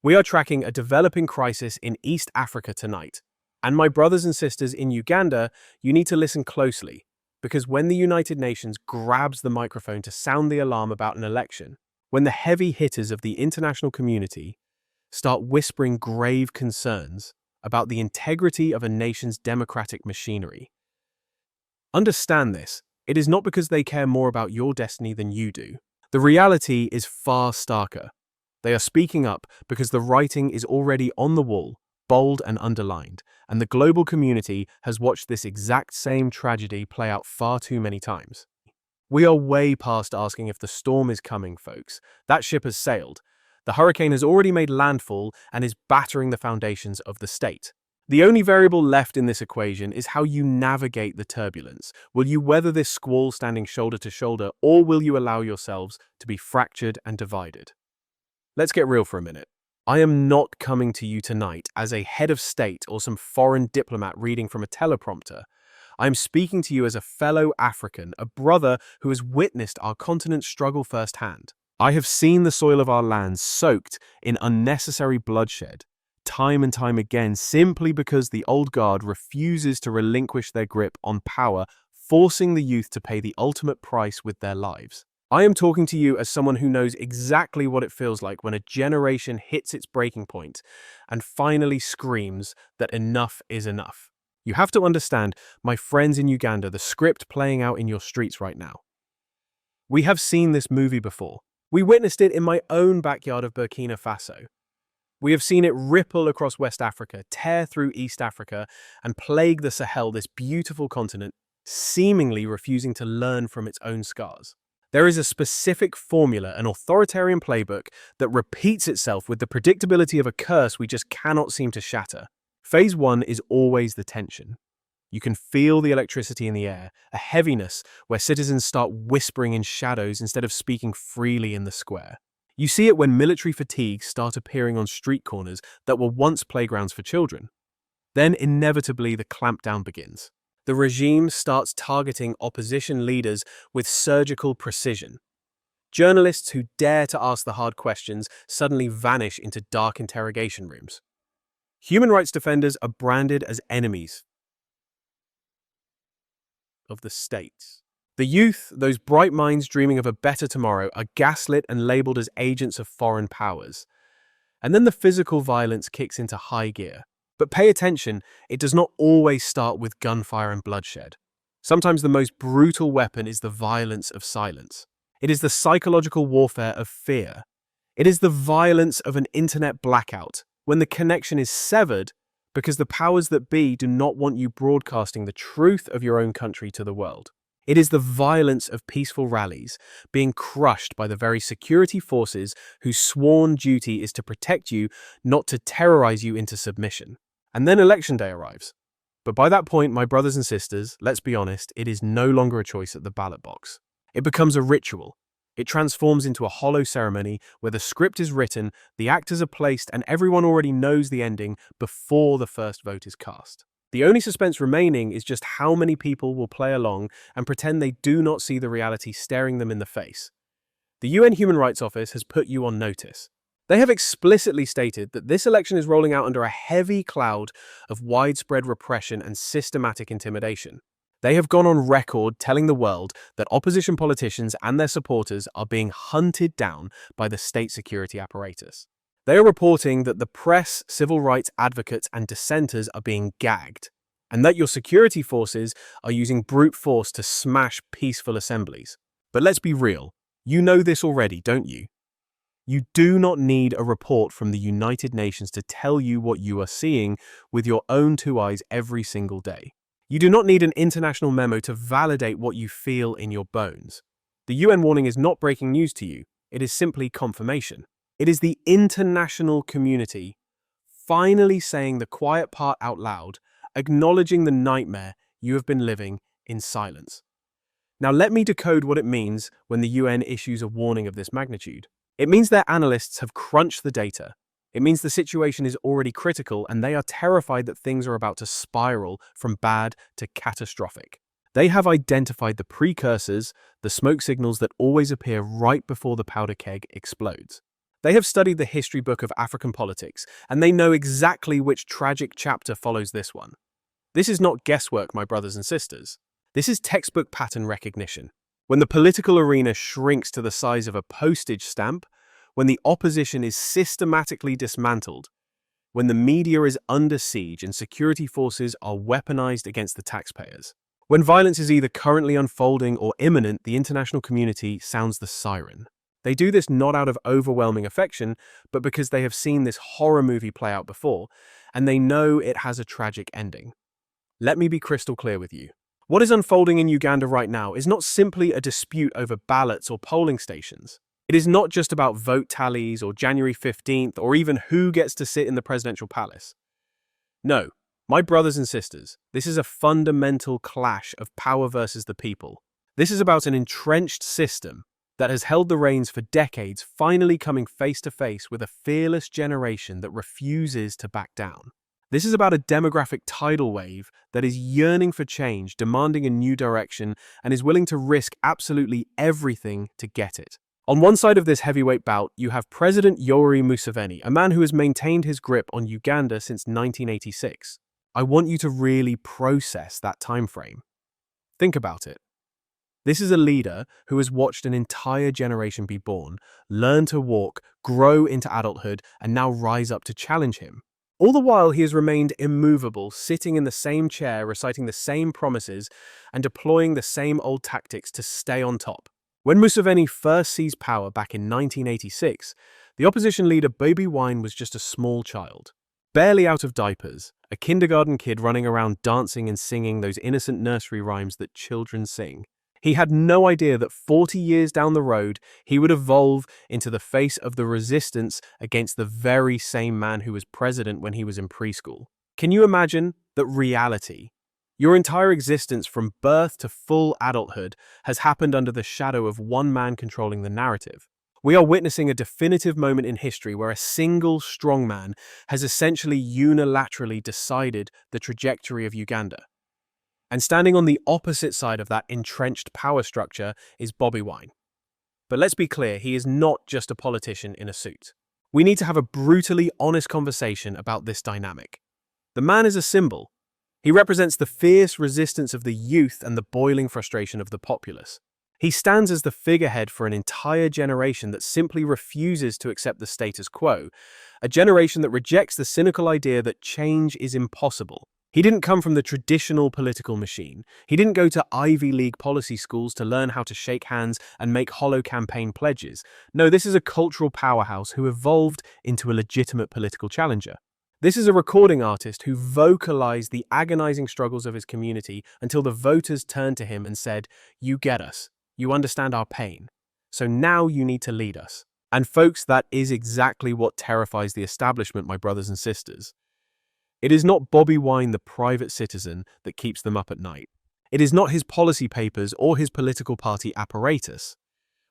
We are tracking a developing crisis in East Africa tonight. And my brothers and sisters in Uganda, you need to listen closely, because when the United Nations grabs the microphone to sound the alarm about an election, when the heavy hitters of the international community start whispering grave concerns about the integrity of a nation's democratic machinery, understand this. It is not because they care more about your destiny than you do. The reality is far starker. They are speaking up because the writing is already on the wall, bold and underlined, and the global community has watched this exact same tragedy play out far too many times. We are way past asking if the storm is coming, folks. That ship has sailed. The hurricane has already made landfall and is battering the foundations of the state. The only variable left in this equation is how you navigate the turbulence. Will you weather this squall standing shoulder to shoulder, or will you allow yourselves to be fractured and divided? Let's get real for a minute. I am not coming to you tonight as a head of state or some foreign diplomat reading from a teleprompter. I am speaking to you as a fellow African, a brother who has witnessed our continent's struggle firsthand. I have seen the soil of our land soaked in unnecessary bloodshed, time and time again, simply because the old guard refuses to relinquish their grip on power, forcing the youth to pay the ultimate price with their lives. I am talking to you as someone who knows exactly what it feels like when a generation hits its breaking point and finally screams that enough is enough. You have to understand, my friends in Uganda, the script playing out in your streets right now. We have seen this movie before. We witnessed it in my own backyard of Burkina Faso. We have seen it ripple across West Africa, tear through East Africa, and plague the Sahel, this beautiful continent, seemingly refusing to learn from its own scars. There is a specific formula, an authoritarian playbook, that repeats itself with the predictability of a curse we just cannot seem to shatter. Phase 1 is always the tension. You can feel the electricity in the air, a heaviness where citizens start whispering in shadows instead of speaking freely in the square. You see it when military fatigues start appearing on street corners that were once playgrounds for children. Then inevitably the clampdown begins. The regime starts targeting opposition leaders with surgical precision. Journalists who dare to ask the hard questions suddenly vanish into dark interrogation rooms. Human rights defenders are branded as enemies of the state. The youth, those bright minds dreaming of a better tomorrow, are gaslit and labeled as agents of foreign powers. And then the physical violence kicks into high gear. But pay attention, it does not always start with gunfire and bloodshed. Sometimes the most brutal weapon is the violence of silence. It is the psychological warfare of fear. It is the violence of an internet blackout, when the connection is severed because the powers that be do not want you broadcasting the truth of your own country to the world. It is the violence of peaceful rallies being crushed by the very security forces whose sworn duty is to protect you, not to terrorize you into submission. And then election day arrives. But by that point, my brothers and sisters, let's be honest, it is no longer a choice at the ballot box. It becomes a ritual. It transforms into a hollow ceremony where the script is written, the actors are placed, and everyone already knows the ending before the first vote is cast. The only suspense remaining is just how many people will play along and pretend they do not see the reality staring them in the face. The UN Human Rights Office has put you on notice. They have explicitly stated that this election is rolling out under a heavy cloud of widespread repression and systematic intimidation. They have gone on record telling the world that opposition politicians and their supporters are being hunted down by the state security apparatus. They are reporting that the press, civil rights advocates, and dissenters are being gagged, and that your security forces are using brute force to smash peaceful assemblies. But let's be real, you know this already, don't you? You do not need a report from the United Nations to tell you what you are seeing with your own two eyes every single day. You do not need an international memo to validate what you feel in your bones. The UN warning is not breaking news to you, it is simply confirmation. It is the international community finally saying the quiet part out loud, acknowledging the nightmare you have been living in silence. Now let me decode what it means when the UN issues a warning of this magnitude. It means their analysts have crunched the data. It means the situation is already critical and they are terrified that things are about to spiral from bad to catastrophic. They have identified the precursors, the smoke signals that always appear right before the powder keg explodes. They have studied the history book of African politics, and they know exactly which tragic chapter follows this one. This is not guesswork, my brothers and sisters. This is textbook pattern recognition. When the political arena shrinks to the size of a postage stamp, when the opposition is systematically dismantled, when the media is under siege and security forces are weaponized against the taxpayers, when violence is either currently unfolding or imminent, the international community sounds the siren. They do this not out of overwhelming affection, but because they have seen this horror movie play out before, and they know it has a tragic ending. Let me be crystal clear with you. What is unfolding in Uganda right now is not simply a dispute over ballots or polling stations. It is not just about vote tallies or January 15th or even who gets to sit in the presidential palace. No, my brothers and sisters, this is a fundamental clash of power versus the people. This is about an entrenched system that has held the reins for decades finally coming face to face with a fearless generation that refuses to back down. This is about a demographic tidal wave that is yearning for change, demanding a new direction, and is willing to risk absolutely everything to get it. On one side of this heavyweight bout, you have President Yoweri Museveni, a man who has maintained his grip on Uganda since 1986. I want you to really process that time frame. Think about it. This is a leader who has watched an entire generation be born, learn to walk, grow into adulthood, and now rise up to challenge him. All the while, he has remained immovable, sitting in the same chair, reciting the same promises, and deploying the same old tactics to stay on top. When Museveni first seized power back in 1986, the opposition leader Bobi Wine was just a small child. Barely out of diapers, a kindergarten kid running around dancing and singing those innocent nursery rhymes that children sing. He had no idea that 40 years down the road, he would evolve into the face of the resistance against the very same man who was president when he was in preschool. Can you imagine that reality? Your entire existence from birth to full adulthood has happened under the shadow of one man controlling the narrative. We are witnessing a definitive moment in history where a single strongman has essentially unilaterally decided the trajectory of Uganda. And standing on the opposite side of that entrenched power structure is Bobi Wine. But let's be clear, he is not just a politician in a suit. We need to have a brutally honest conversation about this dynamic. The man is a symbol. He represents the fierce resistance of the youth and the boiling frustration of the populace. He stands as the figurehead for an entire generation that simply refuses to accept the status quo, a generation that rejects the cynical idea that change is impossible. He didn't come from the traditional political machine. He didn't go to Ivy League policy schools to learn how to shake hands and make hollow campaign pledges. No, this is a cultural powerhouse who evolved into a legitimate political challenger. This is a recording artist who vocalized the agonizing struggles of his community until the voters turned to him and said, "You get us. You understand our pain. So now you need to lead us." And folks, that is exactly what terrifies the establishment, my brothers and sisters. It is not Bobi Wine, the private citizen, that keeps them up at night. It is not his policy papers or his political party apparatus.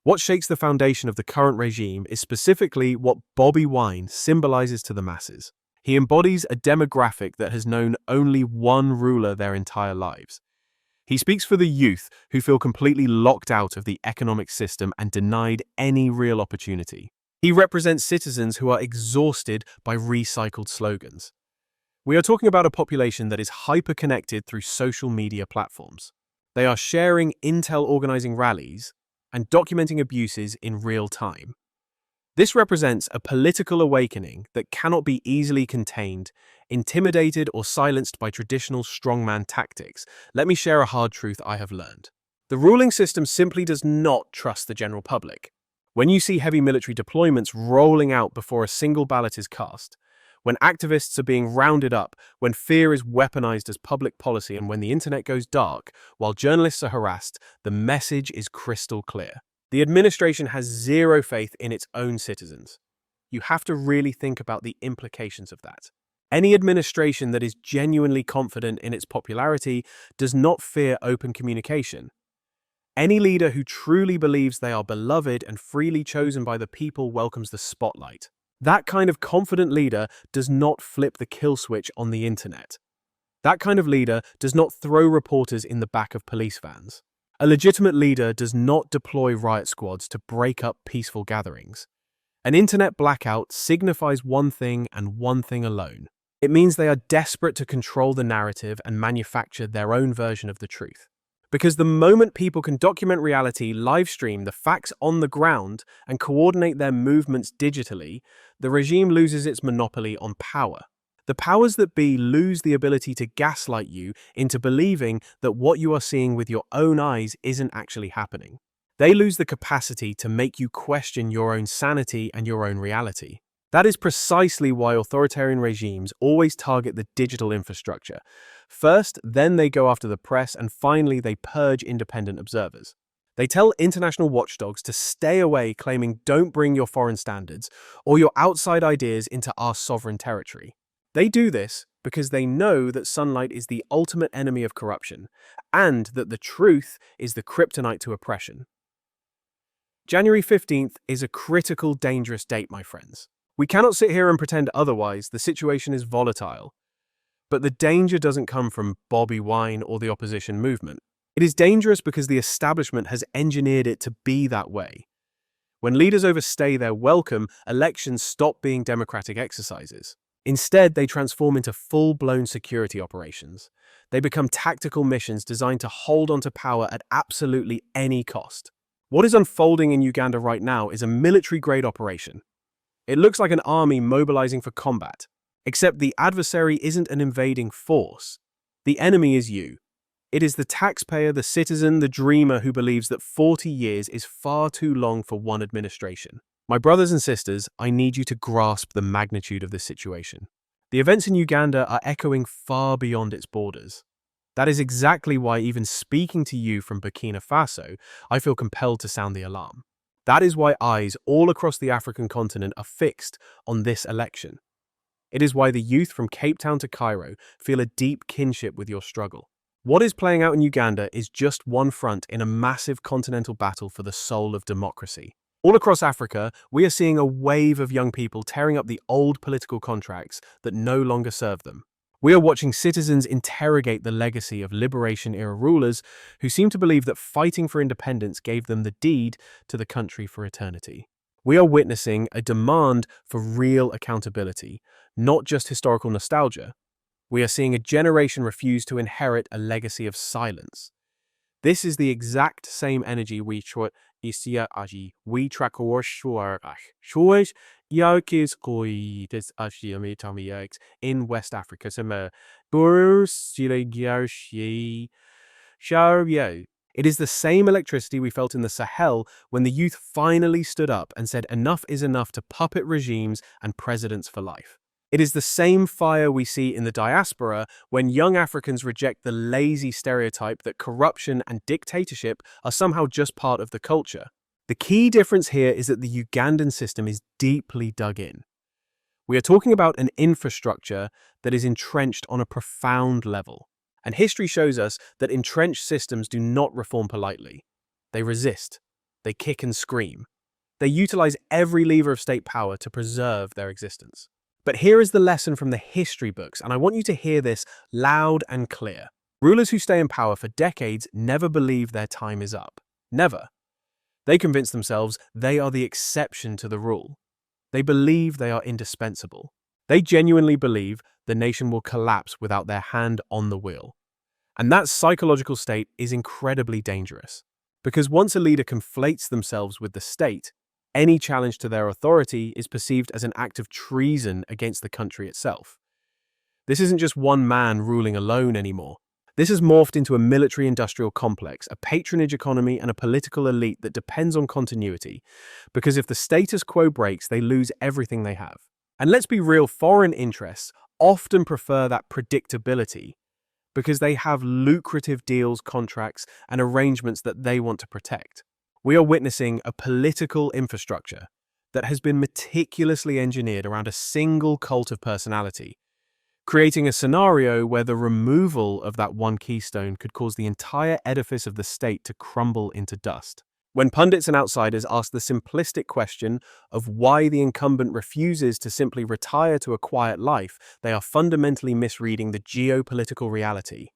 What shakes the foundation of the current regime is specifically what Bobi Wine symbolizes to the masses. He embodies a demographic that has known only one ruler their entire lives. He speaks for the youth who feel completely locked out of the economic system and denied any real opportunity. He represents citizens who are exhausted by recycled slogans. We are talking about a population that is hyper-connected through social media platforms. They are sharing intel, organizing rallies, and documenting abuses in real time. This represents a political awakening that cannot be easily contained, intimidated, or silenced by traditional strongman tactics. Let me share a hard truth I have learned. The ruling system simply does not trust the general public. When you see heavy military deployments rolling out before a single ballot is cast, when activists are being rounded up, when fear is weaponized as public policy, and when the internet goes dark while journalists are harassed, the message is crystal clear. The administration has zero faith in its own citizens. You have to really think about the implications of that. Any administration that is genuinely confident in its popularity does not fear open communication. Any leader who truly believes they are beloved and freely chosen by the people welcomes the spotlight. That kind of confident leader does not flip the kill switch on the internet. That kind of leader does not throw reporters in the back of police vans. A legitimate leader does not deploy riot squads to break up peaceful gatherings. An internet blackout signifies one thing and one thing alone. It means they are desperate to control the narrative and manufacture their own version of the truth. Because the moment people can document reality, live stream the facts on the ground, and coordinate their movements digitally, the regime loses its monopoly on power. The powers that be lose the ability to gaslight you into believing that what you are seeing with your own eyes isn't actually happening. They lose the capacity to make you question your own sanity and your own reality. That is precisely why authoritarian regimes always target the digital infrastructure. First, then they go after the press, and finally they purge independent observers. They tell international watchdogs to stay away, claiming don't bring your foreign standards or your outside ideas into our sovereign territory. They do this because they know that sunlight is the ultimate enemy of corruption, and that the truth is the kryptonite to oppression. January 15th is a critical, dangerous date, my friends. We cannot sit here and pretend otherwise. The situation is volatile. But the danger doesn't come from Bobby Wine or the opposition movement. It is dangerous because the establishment has engineered it to be that way. When leaders overstay their welcome, elections stop being democratic exercises. Instead, they transform into full-blown security operations. They become tactical missions designed to hold onto power at absolutely any cost. What is unfolding in Uganda right now is a military-grade operation. It looks like an army mobilizing for combat, except the adversary isn't an invading force. The enemy is you. It is the taxpayer, the citizen, the dreamer who believes that 40 years is far too long for one administration. My brothers and sisters, I need you to grasp the magnitude of this situation. The events in Uganda are echoing far beyond its borders. That is exactly why, even speaking to you from Burkina Faso, I feel compelled to sound the alarm. That is why eyes all across the African continent are fixed on this election. It is why the youth from Cape Town to Cairo feel a deep kinship with your struggle. What is playing out in Uganda is just one front in a massive continental battle for the soul of democracy. All across Africa, we are seeing a wave of young people tearing up the old political contracts that no longer serve them. We are watching citizens interrogate the legacy of liberation-era rulers who seem to believe that fighting for independence gave them the deed to the country for eternity. We are witnessing a demand for real accountability, not just historical nostalgia. We are seeing a generation refuse to inherit a legacy of silence. This is the exact same energy we track in West Africa. It is the same electricity we felt in the Sahel when the youth finally stood up and said enough is enough to puppet regimes and presidents for life. It is the same fire we see in the diaspora when young Africans reject the lazy stereotype that corruption and dictatorship are somehow just part of the culture. The key difference here is that the Ugandan system is deeply dug in. We are talking about an infrastructure that is entrenched on a profound level. And history shows us that entrenched systems do not reform politely. They resist. They kick and scream. They utilize every lever of state power to preserve their existence. But here is the lesson from the history books, and I want you to hear this loud and clear. Rulers who stay in power for decades never believe their time is up. Never. They convince themselves they are the exception to the rule. They believe they are indispensable. They genuinely believe the nation will collapse without their hand on the wheel. And that psychological state is incredibly dangerous. Because once a leader conflates themselves with the state, any challenge to their authority is perceived as an act of treason against the country itself. This isn't just one man ruling alone anymore. This has morphed into a military-industrial complex, a patronage economy, and a political elite that depends on continuity, because if the status quo breaks, they lose everything they have. And let's be real, foreign interests often prefer that predictability because they have lucrative deals, contracts, and arrangements that they want to protect. We are witnessing a political infrastructure that has been meticulously engineered around a single cult of personality, creating a scenario where the removal of that one keystone could cause the entire edifice of the state to crumble into dust. When pundits and outsiders ask the simplistic question of why the incumbent refuses to simply retire to a quiet life, they are fundamentally misreading the geopolitical reality.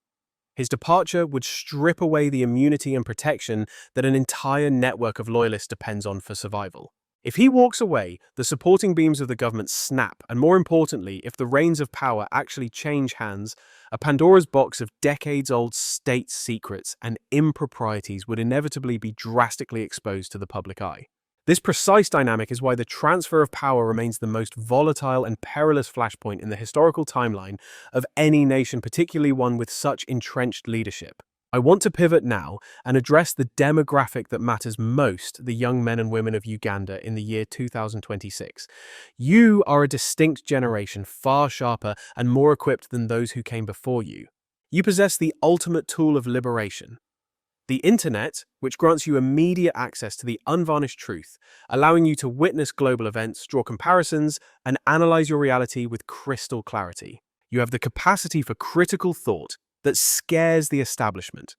His departure would strip away the immunity and protection that an entire network of loyalists depends on for survival. If he walks away, the supporting beams of the government snap, and more importantly, if the reins of power actually change hands, a Pandora's box of decades-old state secrets and improprieties would inevitably be drastically exposed to the public eye. This precise dynamic is why the transfer of power remains the most volatile and perilous flashpoint in the historical timeline of any nation, particularly one with such entrenched leadership. I want to pivot now and address the demographic that matters most, the young men and women of Uganda in the year 2026. You are a distinct generation, far sharper and more equipped than those who came before you. You possess the ultimate tool of liberation. The internet, which grants you immediate access to the unvarnished truth, allowing you to witness global events, draw comparisons, and analyze your reality with crystal clarity. You have the capacity for critical thought that scares the establishment,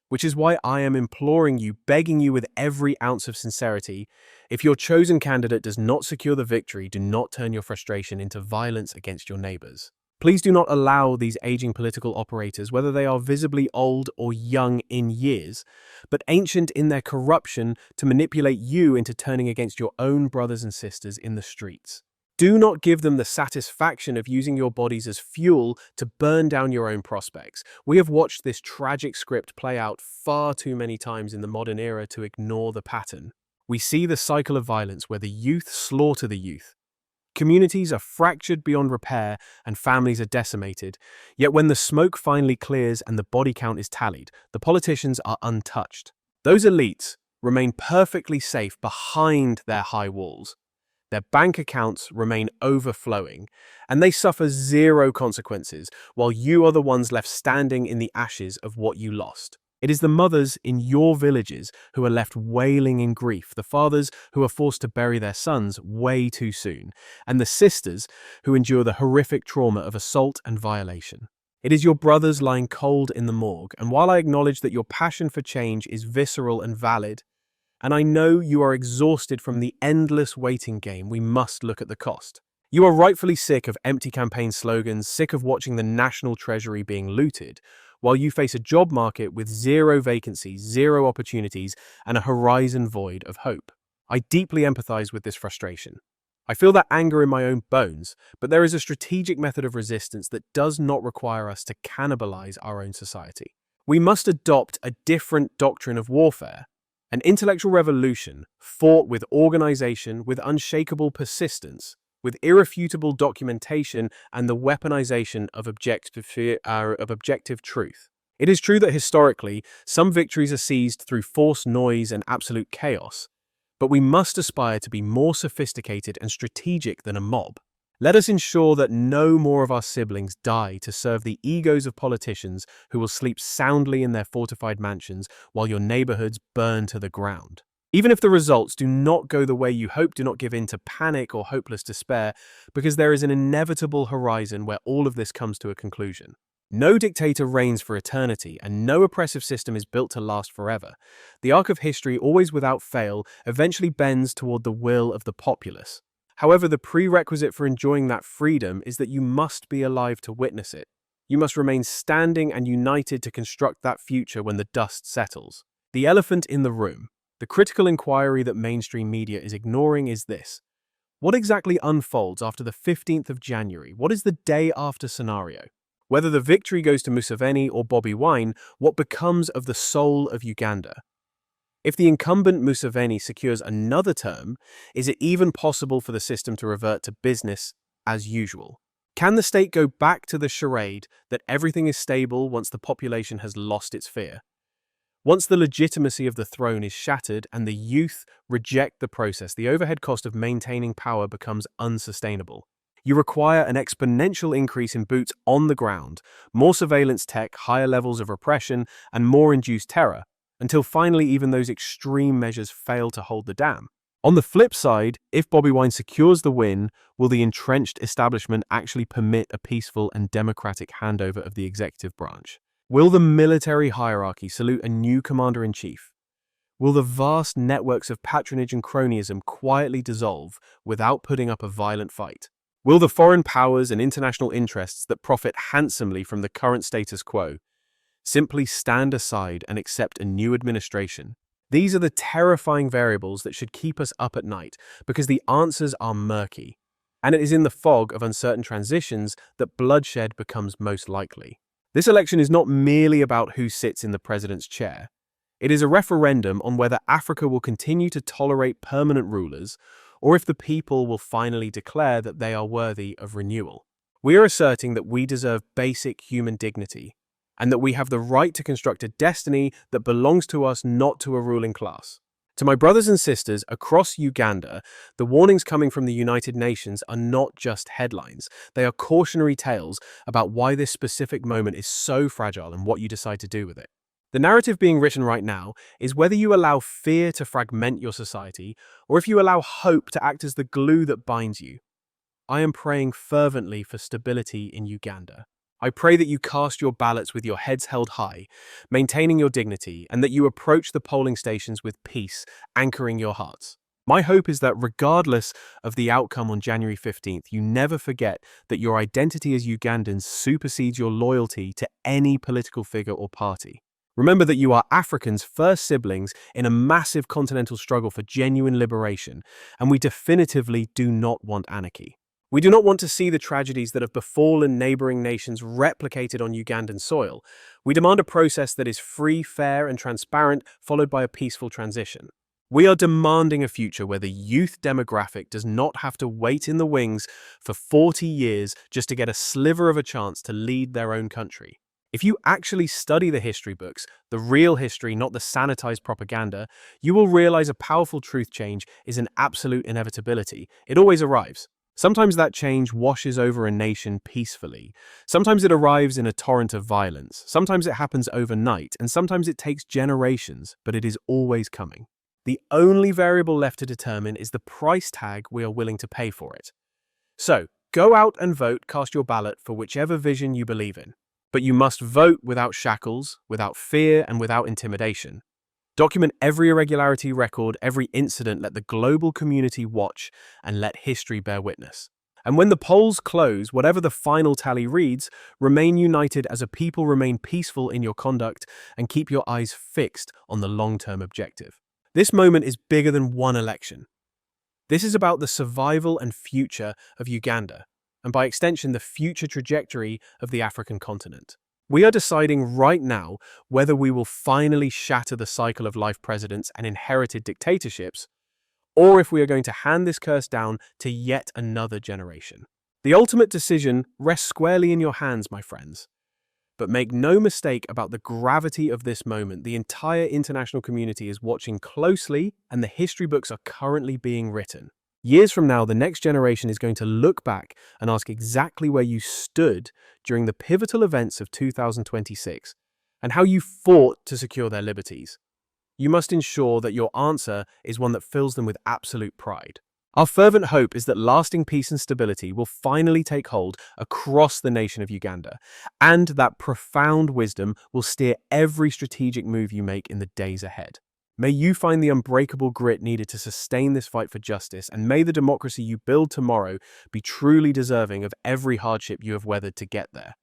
which is why I am imploring you, begging you with every ounce of sincerity, if your chosen candidate does not secure the victory, do not turn your frustration into violence against your neighbors. Please do not allow these aging political operators, whether they are visibly old or young in years, but ancient in their corruption, to manipulate you into turning against your own brothers and sisters in the streets. Do not give them the satisfaction of using your bodies as fuel to burn down your own prospects. We have watched this tragic script play out far too many times in the modern era to ignore the pattern. We see the cycle of violence where the youth slaughter the youth. Communities are fractured beyond repair and families are decimated. Yet when the smoke finally clears and the body count is tallied, the politicians are untouched. Those elites remain perfectly safe behind their high walls. Their bank accounts remain overflowing, and they suffer zero consequences, while you are the ones left standing in the ashes of what you lost. It is the mothers in your villages who are left wailing in grief, the fathers who are forced to bury their sons way too soon, and the sisters who endure the horrific trauma of assault and violation. It is your brothers lying cold in the morgue, and while I acknowledge that your passion for change is visceral and valid, and I know you are exhausted from the endless waiting game, we must look at the cost. You are rightfully sick of empty campaign slogans, sick of watching the national treasury being looted, while you face a job market with zero vacancies, zero opportunities, and a horizon void of hope. I deeply empathize with this frustration. I feel that anger in my own bones, but there is a strategic method of resistance that does not require us to cannibalize our own society. We must adopt a different doctrine of warfare, an intellectual revolution fought with organization, with unshakable persistence, with irrefutable documentation and the weaponization of objective truth. It is true that historically, some victories are seized through forced noise and absolute chaos, but we must aspire to be more sophisticated and strategic than a mob. Let us ensure that no more of our siblings die to serve the egos of politicians who will sleep soundly in their fortified mansions while your neighborhoods burn to the ground. Even if the results do not go the way you hope, do not give in to panic or hopeless despair, because there is an inevitable horizon where all of this comes to a conclusion. No dictator reigns for eternity, and no oppressive system is built to last forever. The arc of history, always without fail, eventually bends toward the will of the populace. However, the prerequisite for enjoying that freedom is that you must be alive to witness it. You must remain standing and united to construct that future when the dust settles. The elephant in the room, the critical inquiry that mainstream media is ignoring, is this. What exactly unfolds after the 15th of January? What is the day after scenario? Whether the victory goes to Museveni or Bobi Wine, what becomes of the soul of Uganda? If the incumbent Museveni secures another term, is it even possible for the system to revert to business as usual? Can the state go back to the charade that everything is stable once the population has lost its fear? Once the legitimacy of the throne is shattered and the youth reject the process, the overhead cost of maintaining power becomes unsustainable. You require an exponential increase in boots on the ground, more surveillance tech, higher levels of repression, and more induced terror, until finally even those extreme measures fail to hold the dam. On the flip side, if Bobi Wine secures the win, will the entrenched establishment actually permit a peaceful and democratic handover of the executive branch? Will the military hierarchy salute a new commander-in-chief? Will the vast networks of patronage and cronyism quietly dissolve without putting up a violent fight? Will the foreign powers and international interests that profit handsomely from the current status quo simply stand aside and accept a new administration These are the terrifying variables that should keep us up at night, because the answers are murky. And it is in the fog of uncertain transitions that bloodshed becomes most likely. This election is not merely about who sits in the president's chair. It is a referendum on whether Africa will continue to tolerate permanent rulers, or if the people will finally declare that they are worthy of renewal. We are asserting that we deserve basic human dignity, and that we have the right to construct a destiny that belongs to us, not to a ruling class. To my brothers and sisters across Uganda, the warnings coming from the United Nations are not just headlines. They are cautionary tales about why this specific moment is so fragile and what you decide to do with it. The narrative being written right now is whether you allow fear to fragment your society, or if you allow hope to act as the glue that binds you. I am praying fervently for stability in Uganda. I pray that you cast your ballots with your heads held high, maintaining your dignity, and that you approach the polling stations with peace, anchoring your hearts. My hope is that regardless of the outcome on January 15th, you never forget that your identity as Ugandans supersedes your loyalty to any political figure or party. Remember that you are Africans' first siblings in a massive continental struggle for genuine liberation, and we definitively do not want anarchy. We do not want to see the tragedies that have befallen neighboring nations replicated on Ugandan soil. We demand a process that is free, fair, and transparent, followed by a peaceful transition. We are demanding a future where the youth demographic does not have to wait in the wings for 40 years just to get a sliver of a chance to lead their own country. If you actually study the history books, the real history, not the sanitized propaganda, you will realize a powerful truth change is an absolute inevitability. It always arrives. Sometimes that change washes over a nation peacefully. Sometimes it arrives in a torrent of violence. Sometimes it happens overnight, and sometimes it takes generations, but it is always coming. The only variable left to determine is the price tag we are willing to pay for it. So, go out and vote, cast your ballot for whichever vision you believe in. But you must vote without shackles, without fear, and without intimidation. Document every irregularity, record every incident, let the global community watch, and let history bear witness. And when the polls close, whatever the final tally reads, remain united as a people, remain peaceful in your conduct, and keep your eyes fixed on the long-term objective. This moment is bigger than one election. This is about the survival and future of Uganda, and by extension, the future trajectory of the African continent. We are deciding right now whether we will finally shatter the cycle of life presidents and inherited dictatorships, or if we are going to hand this curse down to yet another generation. The ultimate decision rests squarely in your hands, my friends. But make no mistake about the gravity of this moment. The entire international community is watching closely, and the history books are currently being written. Years from now, the next generation is going to look back and ask exactly where you stood during the pivotal events of 2026 and how you fought to secure their liberties. You must ensure that your answer is one that fills them with absolute pride. Our fervent hope is that lasting peace and stability will finally take hold across the nation of Uganda, and that profound wisdom will steer every strategic move you make in the days ahead. May you find the unbreakable grit needed to sustain this fight for justice, and may the democracy you build tomorrow be truly deserving of every hardship you have weathered to get there.